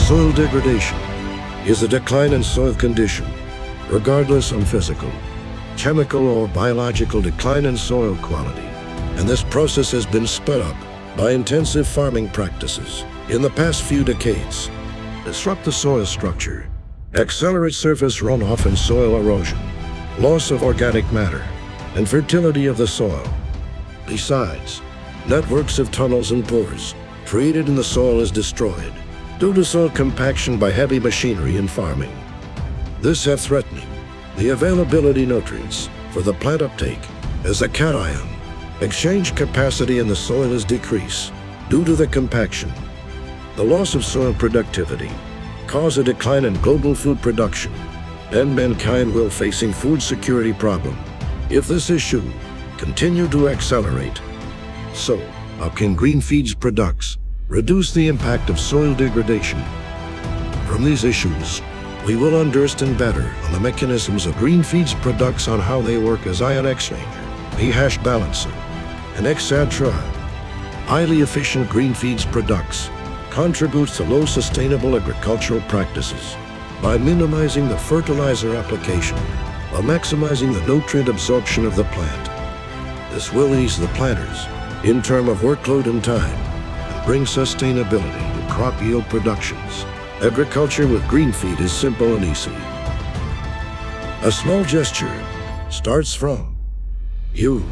Soil degradation is a decline in soil condition, regardless of physical, chemical, or biological decline in soil quality. And this process has been sped up by intensive farming practices in the past few decades. Disrupt the soil structure, accelerate surface runoff and soil erosion, loss of organic matter, and fertility of the soil. Besides, networks of tunnels and pores created in the soil is destroyed due to soil compaction by heavy machinery and farming. This has threatening the availability of nutrients for the plant uptake as the cation exchange capacity in the soil is decreased due to the compaction. The loss of soil productivity cause a decline in global food production, and mankind will facing food security problem if this issue continue to accelerate. So, how can Greenfeed's products reduce the impact of soil degradation? From these issues, we will understand better on the mechanisms of Greenfeed's products, on how they work as ion exchanger, pH balancer, and etc. Highly efficient Greenfeed's products contributes to low sustainable agricultural practices by minimizing the fertilizer application while maximizing the nutrient absorption of the plant. This will ease the planters in terms of workload and time and bring sustainability to crop yield productions. Agriculture with Greenfeed is simple and easy. A small gesture starts from you.